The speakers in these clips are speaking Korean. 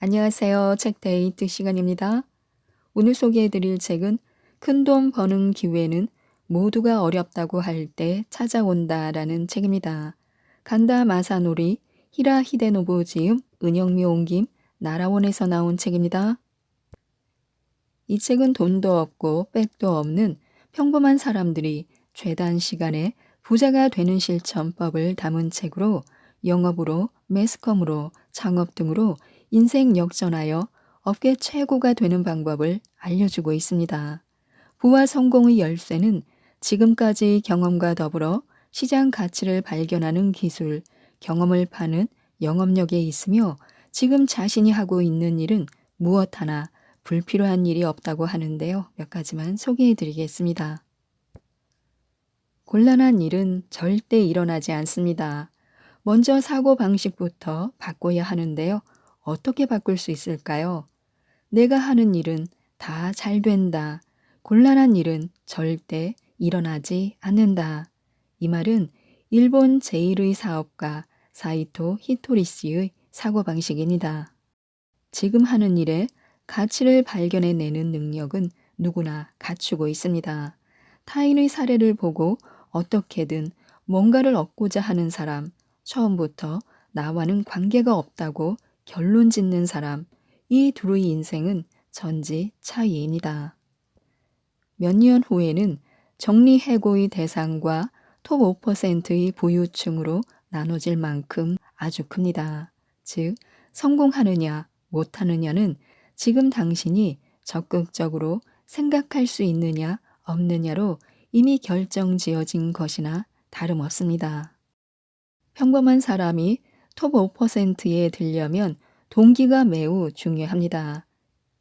안녕하세요. 책데이트 시간입니다. 오늘 소개해드릴 책은 큰돈 버는 기회는 모두가 어렵다고 할 때 찾아온다라는 책입니다. 간다 마사노리, 히라 히데노부 지음, 은영미 옮김, 나라원에서 나온 책입니다. 이 책은 돈도 없고 백도 없는 평범한 사람들이 최단 시간에 부자가 되는 실천법을 담은 책으로 영업으로, 매스컴으로, 창업 등으로 인생 역전하여 업계 최고가 되는 방법을 알려주고 있습니다. 부와 성공의 열쇠는 지금까지 경험과 더불어 시장 가치를 발견하는 기술, 경험을 파는 영업력에 있으며 지금 자신이 하고 있는 일은 무엇 하나 불필요한 일이 없다고 하는데요. 몇 가지만 소개해 드리겠습니다. 곤란한 일은 절대 일어나지 않습니다. 먼저 사고방식부터 바꿔야 하는데요. 어떻게 바꿀 수 있을까요? 내가 하는 일은 다 잘 된다. 곤란한 일은 절대 일어나지 않는다. 이 말은 일본 제1의 사업가 사이토 히토리 씨의 사고방식입니다. 지금 하는 일에 가치를 발견해내는 능력은 누구나 갖추고 있습니다. 타인의 사례를 보고 어떻게든 뭔가를 얻고자 하는 사람, 처음부터 나와는 관계가 없다고 결론 짓는 사람, 이 둘의 인생은 천지 차이입니다. 몇 년 후에는 정리해고의 대상과 톱 5%의 부유층으로 나눠질 만큼 아주 큽니다. 즉, 성공하느냐, 못하느냐는 지금 당신이 적극적으로 생각할 수 있느냐, 없느냐로 이미 결정지어진 것이나 다름없습니다. 평범한 사람이 톱 5%에 들려면 동기가 매우 중요합니다.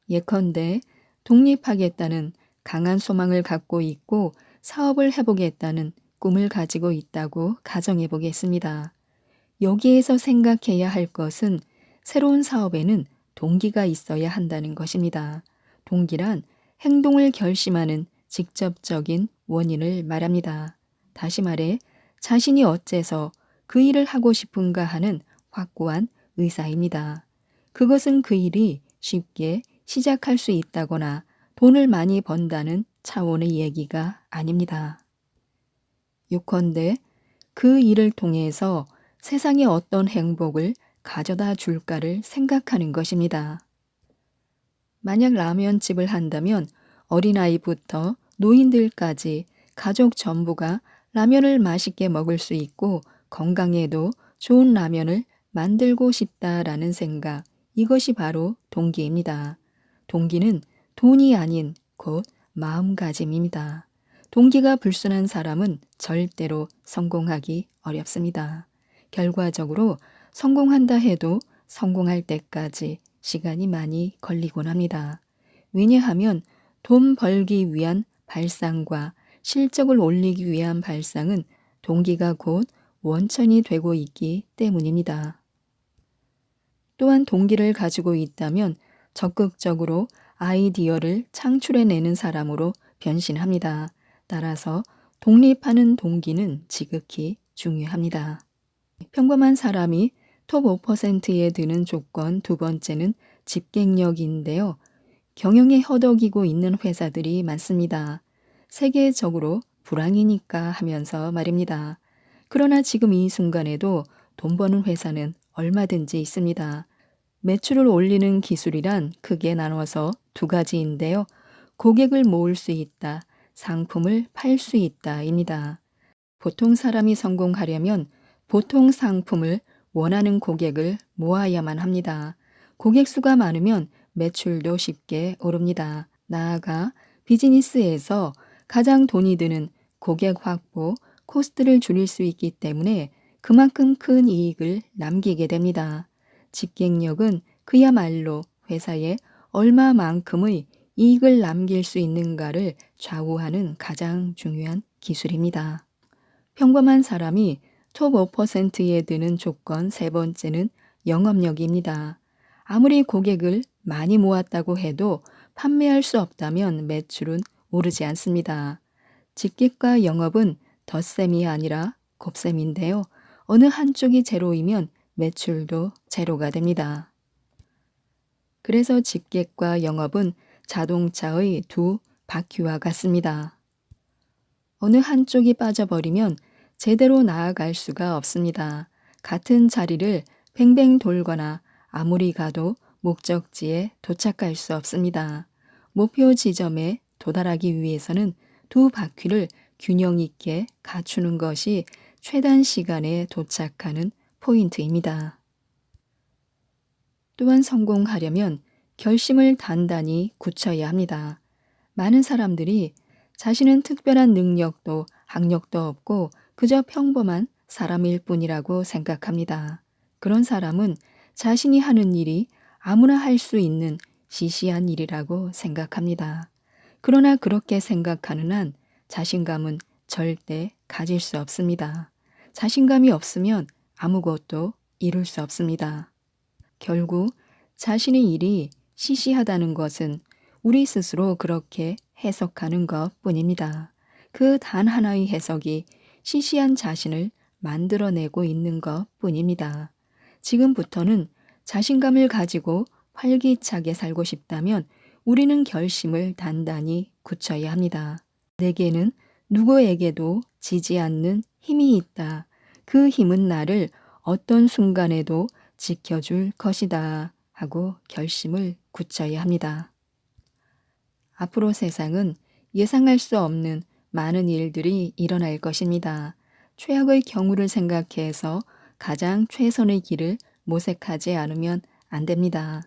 예컨대 독립하겠다는 강한 소망을 갖고 있고 사업을 해보겠다는 꿈을 가지고 있다고 가정해 보겠습니다. 여기에서 생각해야 할 것은 새로운 사업에는 동기가 있어야 한다는 것입니다. 동기란 행동을 결심하는 직접적인 원인을 말합니다. 다시 말해 자신이 어째서 그 일을 하고 싶은가 하는 확고한 의사입니다. 그것은 그 일이 쉽게 시작할 수 있다거나 돈을 많이 번다는 차원의 얘기가 아닙니다. 요컨대 그 일을 통해서 세상에 어떤 행복을 가져다 줄까를 생각하는 것입니다. 만약 라면집을 한다면 어린아이부터 노인들까지 가족 전부가 라면을 맛있게 먹을 수 있고 건강에도 좋은 라면을 만들고 싶다라는 생각, 이것이 바로 동기입니다. 동기는 돈이 아닌 곧 마음가짐입니다. 동기가 불순한 사람은 절대로 성공하기 어렵습니다. 결과적으로 성공한다 해도 성공할 때까지 시간이 많이 걸리곤 합니다. 왜냐하면 돈 벌기 위한 발상과 실적을 올리기 위한 발상은 동기가 곧 원천이 되고 있기 때문입니다. 또한 동기를 가지고 있다면 적극적으로 아이디어를 창출해내는 사람으로 변신합니다. 따라서 독립하는 동기는 지극히 중요합니다. 평범한 사람이 톱 5%에 드는 조건 두 번째는 집객력인데요. 경영에 허덕이고 있는 회사들이 많습니다. 세계적으로 불황이니까 하면서 말입니다. 그러나 지금 이 순간에도 돈 버는 회사는 얼마든지 있습니다. 매출을 올리는 기술이란 크게 나눠서 두 가지인데요. 고객을 모을 수 있다, 상품을 팔 수 있다입니다. 보통 사람이 성공하려면 보통 상품을 원하는 고객을 모아야만 합니다. 고객 수가 많으면 매출도 쉽게 오릅니다. 나아가 비즈니스에서 가장 돈이 드는 고객 확보, 코스트를 줄일 수 있기 때문에 그만큼 큰 이익을 남기게 됩니다. 집객력은 그야말로 회사에 얼마만큼의 이익을 남길 수 있는가를 좌우하는 가장 중요한 기술입니다. 평범한 사람이 톱 5%에 드는 조건 세 번째는 영업력입니다. 아무리 고객을 많이 모았다고 해도 판매할 수 없다면 매출은 오르지 않습니다. 직객과 영업은 덧셈이 아니라 곱셈인데요. 어느 한쪽이 제로이면 매출도 제로가 됩니다. 그래서 직객과 영업은 자동차의 두 바퀴와 같습니다. 어느 한쪽이 빠져버리면 제대로 나아갈 수가 없습니다. 같은 자리를 뱅뱅 돌거나 아무리 가도 목적지에 도착할 수 없습니다. 목표 지점에 도달하기 위해서는 두 바퀴를 균형 있게 갖추는 것이 최단 시간에 도착하는 포인트입니다. 또한 성공하려면 결심을 단단히 굳혀야 합니다. 많은 사람들이 자신은 특별한 능력도 학력도 없고 그저 평범한 사람일 뿐이라고 생각합니다. 그런 사람은 자신이 하는 일이 아무나 할 수 있는 시시한 일이라고 생각합니다. 그러나 그렇게 생각하는 한 자신감은 절대 가질 수 없습니다. 자신감이 없으면 아무것도 이룰 수 없습니다. 결국 자신의 일이 시시하다는 것은 우리 스스로 그렇게 해석하는 것 뿐입니다. 그 단 하나의 해석이 시시한 자신을 만들어내고 있는 것 뿐입니다. 지금부터는 자신감을 가지고 활기차게 살고 싶다면 우리는 결심을 단단히 굳혀야 합니다. 내게는 누구에게도 지지 않는 힘이 있다. 그 힘은 나를 어떤 순간에도 지켜줄 것이다 하고 결심을 굳혀야 합니다. 앞으로 세상은 예상할 수 없는 많은 일들이 일어날 것입니다. 최악의 경우를 생각해서 가장 최선의 길을 모색하지 않으면 안 됩니다.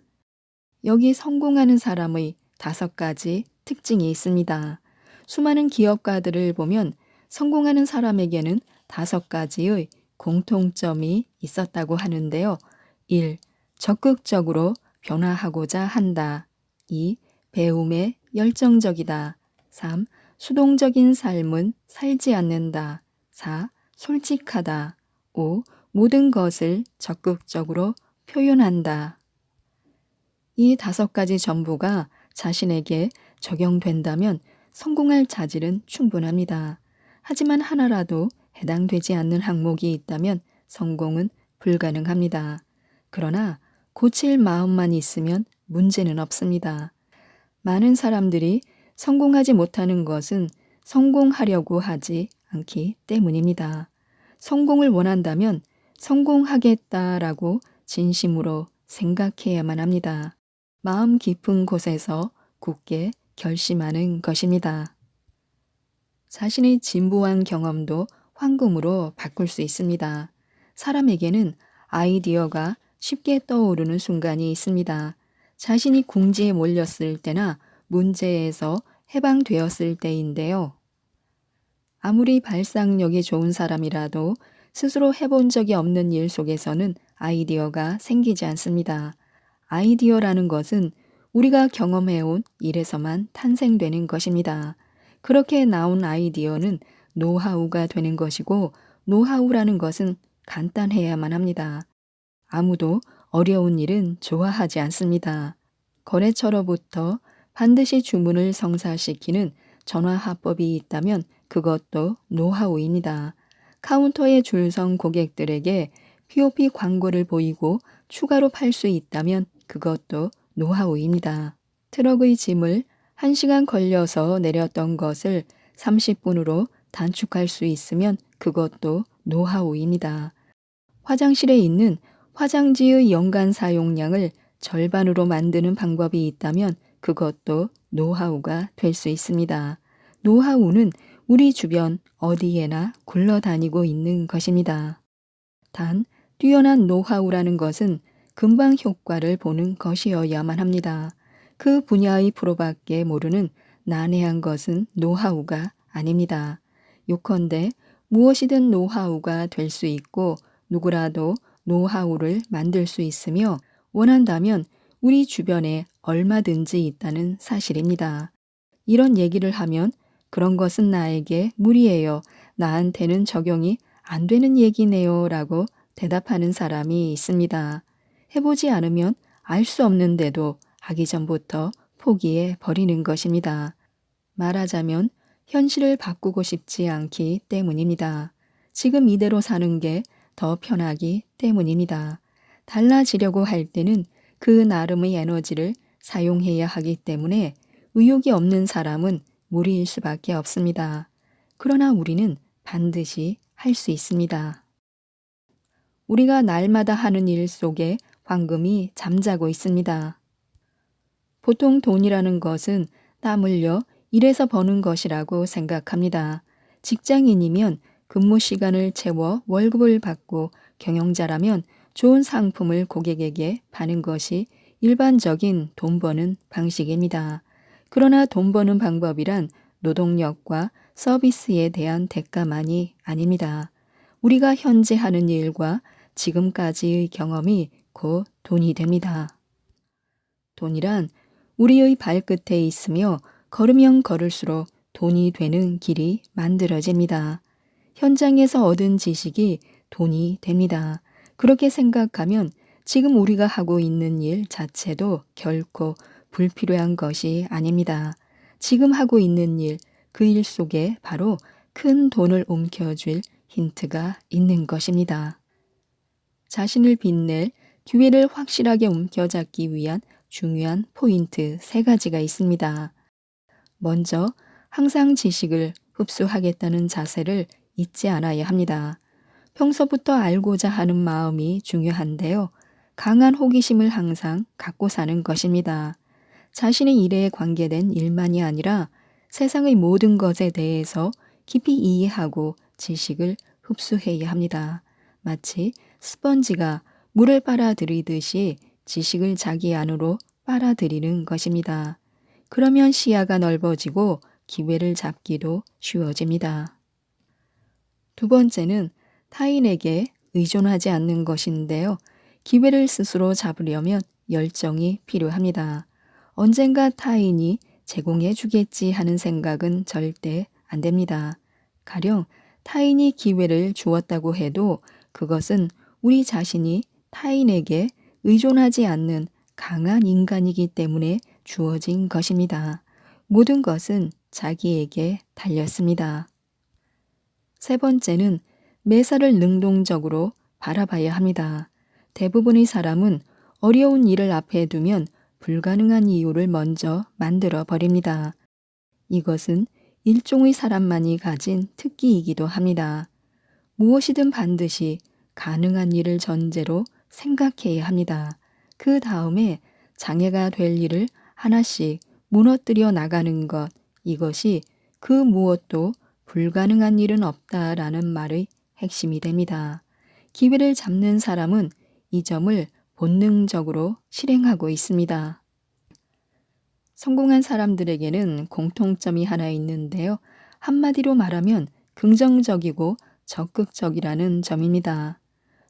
여기 성공하는 사람의 5가지 특징이 있습니다. 수많은 기업가들을 보면 성공하는 사람에게는 5가지의 공통점이 있었다고 하는데요. 1. 적극적으로 변화하고자 한다. 2. 배움에 열정적이다. 3. 수동적인 삶은 살지 않는다. 4. 솔직하다. 5. 모든 것을 적극적으로 표현한다. 이 5가지 전부가 자신에게 적용된다면 성공할 자질은 충분합니다. 하지만 하나라도 해당되지 않는 항목이 있다면 성공은 불가능합니다. 그러나 고칠 마음만 있으면 문제는 없습니다. 많은 사람들이 성공하지 못하는 것은 성공하려고 하지 않기 때문입니다. 성공을 원한다면 성공하겠다라고 진심으로 생각해야만 합니다. 마음 깊은 곳에서 굳게 결심하는 것입니다. 자신의 진부한 경험도 황금으로 바꿀 수 있습니다. 사람에게는 아이디어가 쉽게 떠오르는 순간이 있습니다. 자신이 궁지에 몰렸을 때나 문제에서 해방되었을 때인데요. 아무리 발상력이 좋은 사람이라도 스스로 해본 적이 없는 일 속에서는 아이디어가 생기지 않습니다. 아이디어라는 것은 우리가 경험해온 일에서만 탄생되는 것입니다. 그렇게 나온 아이디어는 노하우가 되는 것이고 노하우라는 것은 간단해야만 합니다. 아무도 어려운 일은 좋아하지 않습니다. 거래처로부터 반드시 주문을 성사시키는 전화화법이 있다면 그것도 노하우입니다. 카운터에 줄 선 고객들에게 POP 광고를 보이고 추가로 팔 수 있다면 그것도 노하우입니다. 트럭의 짐을 1시간 걸려서 내렸던 것을 30분으로 단축할 수 있으면 그것도 노하우입니다. 화장실에 있는 화장지의 연간 사용량을 절반으로 만드는 방법이 있다면 그것도 노하우가 될 수 있습니다. 노하우는 우리 주변 어디에나 굴러다니고 있는 것입니다. 단, 뛰어난 노하우라는 것은 금방 효과를 보는 것이어야만 합니다. 그 분야의 프로밖에 모르는 난해한 것은 노하우가 아닙니다. 요컨대 무엇이든 노하우가 될 수 있고 누구라도 노하우를 만들 수 있으며 원한다면 우리 주변에 얼마든지 있다는 사실입니다. 이런 얘기를 하면 그런 것은 나에게 무리예요. 나한테는 적용이 안 되는 얘기네요. 라고 대답하는 사람이 있습니다. 해보지 않으면 알 수 없는데도 하기 전부터 포기해 버리는 것입니다. 말하자면 현실을 바꾸고 싶지 않기 때문입니다. 지금 이대로 사는 게 더 편하기 때문입니다. 달라지려고 할 때는 그 나름의 에너지를 사용해야 하기 때문에 의욕이 없는 사람은 무리일 수밖에 없습니다. 그러나 우리는 반드시 할 수 있습니다. 우리가 날마다 하는 일 속에 황금이 잠자고 있습니다. 보통 돈이라는 것은 땀 흘려 일해서 버는 것이라고 생각합니다. 직장인이면 근무 시간을 채워 월급을 받고 경영자라면 좋은 상품을 고객에게 파는 것이 일반적인 돈 버는 방식입니다. 그러나 돈 버는 방법이란 노동력과 서비스에 대한 대가만이 아닙니다. 우리가 현재 하는 일과 지금까지의 경험이 곧 돈이 됩니다. 돈이란 우리의 발끝에 있으며 걸으면 걸을수록 돈이 되는 길이 만들어집니다. 현장에서 얻은 지식이 돈이 됩니다. 그렇게 생각하면 지금 우리가 하고 있는 일 자체도 결코 불필요한 것이 아닙니다. 지금 하고 있는 일, 그 일 속에 바로 큰 돈을 움켜쥘 힌트가 있는 것입니다. 자신을 빛낼 기회를 확실하게 움켜잡기 위한 중요한 포인트 3가지가 있습니다. 먼저 항상 지식을 흡수하겠다는 자세를 잊지 않아야 합니다. 평소부터 알고자 하는 마음이 중요한데요. 강한 호기심을 항상 갖고 사는 것입니다. 자신의 일에 관계된 일만이 아니라 세상의 모든 것에 대해서 깊이 이해하고 지식을 흡수해야 합니다. 마치 스펀지가 물을 빨아들이듯이 지식을 자기 안으로 빨아들이는 것입니다. 그러면 시야가 넓어지고 기회를 잡기도 쉬워집니다. 두 번째는 타인에게 의존하지 않는 것인데요. 기회를 스스로 잡으려면 열정이 필요합니다. 언젠가 타인이 제공해 주겠지 하는 생각은 절대 안 됩니다. 가령 타인이 기회를 주었다고 해도 그것은 우리 자신이 타인에게 의존하지 않는 강한 인간이기 때문에 주어진 것입니다. 모든 것은 자기에게 달렸습니다. 세 번째는 매사를 능동적으로 바라봐야 합니다. 대부분의 사람은 어려운 일을 앞에 두면 불가능한 이유를 먼저 만들어 버립니다. 이것은 일종의 사람만이 가진 특기이기도 합니다. 무엇이든 반드시 가능한 일을 전제로 생각해야 합니다. 그 다음에 장애가 될 일을 하나씩 무너뜨려 나가는 것, 이것이 그 무엇도 불가능한 일은 없다라는 말의 핵심이 됩니다. 기회를 잡는 사람은 이 점을 본능적으로 실행하고 있습니다. 성공한 사람들에게는 공통점이 하나 있는데요. 한마디로 말하면 긍정적이고 적극적이라는 점입니다.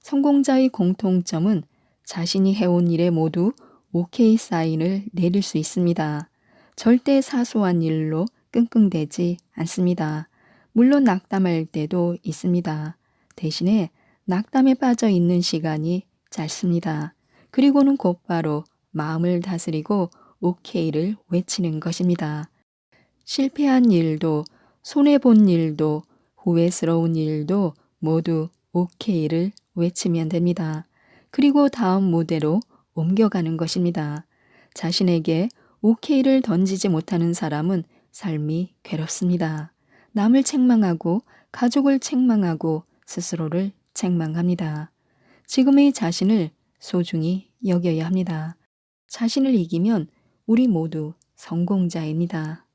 성공자의 공통점은 자신이 해온 일에 모두 오케이 사인을 내릴 수 있습니다. 절대 사소한 일로 끙끙대지 않습니다. 물론 낙담할 때도 있습니다. 대신에 낙담에 빠져 있는 시간이 짧습니다. 그리고는 곧바로 마음을 다스리고 오케이를 외치는 것입니다. 실패한 일도, 손해본 일도, 후회스러운 일도 모두 오케이를 외치면 됩니다. 그리고 다음 무대로 옮겨가는 것입니다. 자신에게 오케이를 던지지 못하는 사람은 삶이 괴롭습니다. 남을 책망하고 가족을 책망하고 스스로를 책망합니다. 지금의 자신을 소중히 여겨야 합니다. 자신을 이기면 우리 모두 성공자입니다.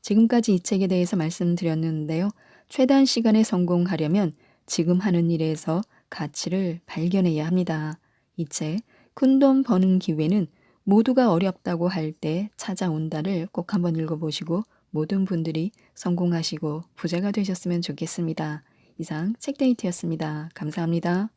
지금까지 이 책에 대해서 말씀드렸는데요. 최단 시간에 성공하려면 지금 하는 일에서 가치를 발견해야 합니다. 이 책, 큰돈 버는 기회는 모두가 어렵다고 할 때 찾아온다를 꼭 한번 읽어보시고 모든 분들이 성공하시고 부자가 되셨으면 좋겠습니다. 이상 책데이트였습니다. 감사합니다.